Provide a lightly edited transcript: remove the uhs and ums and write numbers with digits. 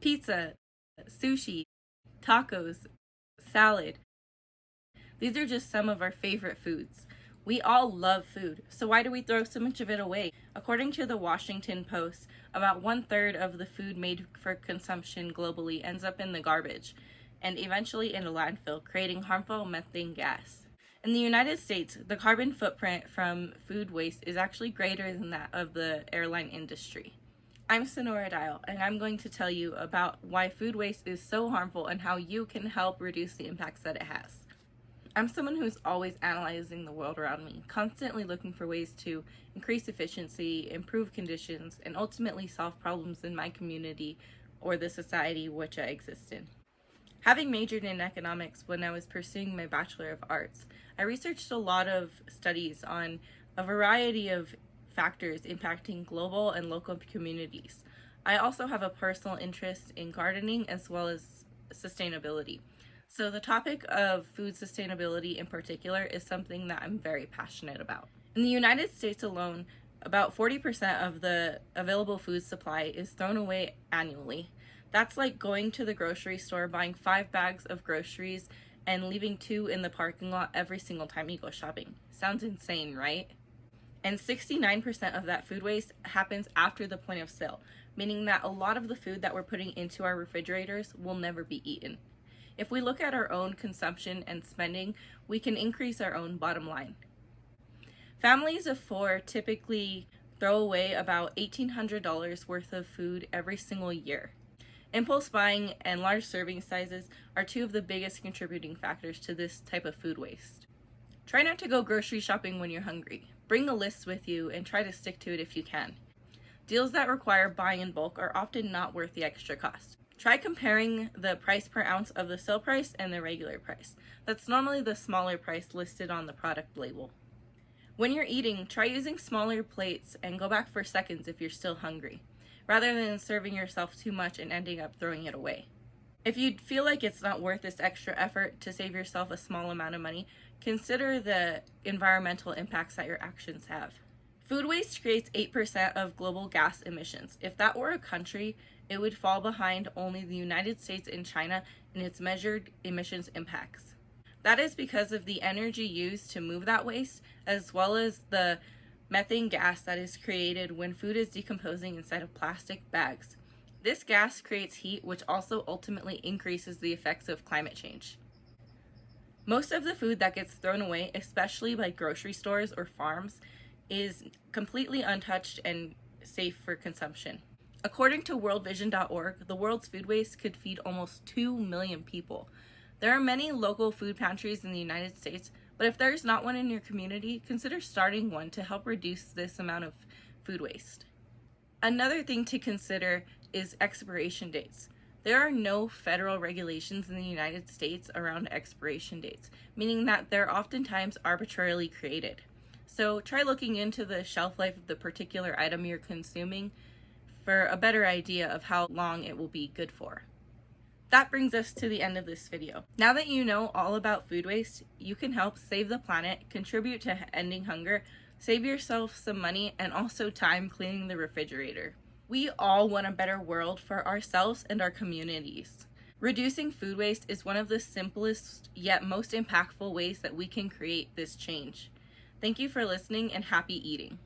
Pizza, sushi, tacos, salad. These are just some of our favorite foods. We all love food, so why do we throw so much of it away? According to the Washington Post, about 1/3 of the food made for consumption globally ends up in the garbage and eventually in a landfill, creating harmful methane gas. In the United States, the carbon footprint from food waste is actually greater than that of the airline industry. I'm Sonora Dial, and I'm going to tell you about why food waste is so harmful and how you can help reduce the impacts that it has. I'm someone who's always analyzing the world around me, constantly looking for ways to increase efficiency, improve conditions, and ultimately solve problems in my community or the society which I exist in. Having majored in economics when I was pursuing my Bachelor of Arts, I researched a lot of studies on a variety of factors impacting global and local communities. I also have a personal interest in gardening as well as sustainability. So the topic of food sustainability in particular is something that I'm very passionate about. In the United States alone, about 40% of the available food supply is thrown away annually. That's like going to the grocery store, buying 5 bags of groceries, and leaving 2 in the parking lot every single time you go shopping. Sounds insane, right? And 69% of that food waste happens after the point of sale, meaning that a lot of the food that we're putting into our refrigerators will never be eaten. If we look at our own consumption and spending, we can increase our own bottom line. Families of 4 typically throw away about $1,800 worth of food every single year. Impulse buying and large serving sizes are 2 of the biggest contributing factors to this type of food waste. Try not to go grocery shopping when you're hungry. Bring a list with you and try to stick to it if you can. Deals that require buying in bulk are often not worth the extra cost. Try comparing the price per ounce of the sale price and the regular price. That's normally the smaller price listed on the product label. When you're eating, try using smaller plates and go back for seconds if you're still hungry, rather than serving yourself too much and ending up throwing it away. If you feel like it's not worth this extra effort to save yourself a small amount of money, consider the environmental impacts that your actions have. Food waste creates 8% of global gas emissions. If that were a country, it would fall behind only the United States and China in its measured emissions impacts. That is because of the energy used to move that waste, as well as the methane gas that is created when food is decomposing inside of plastic bags. This gas creates heat, which also ultimately increases the effects of climate change. Most of the food that gets thrown away, especially by grocery stores or farms, is completely untouched and safe for consumption. According to worldvision.org, the world's food waste could feed almost 2 million people. There are many local food pantries in the United States, but if there's not one in your community, consider starting one to help reduce this amount of food waste. Another thing to consider is expiration dates. There are no federal regulations in the United States around expiration dates, meaning that they're oftentimes arbitrarily created. So try looking into the shelf life of the particular item you're consuming for a better idea of how long it will be good for. That brings us to the end of this video. Now that you know all about food waste, you can help save the planet, contribute to ending hunger, save yourself some money, and also time cleaning the refrigerator. We all want a better world for ourselves and our communities. Reducing food waste is one of the simplest yet most impactful ways that we can create this change. Thank you for listening and happy eating.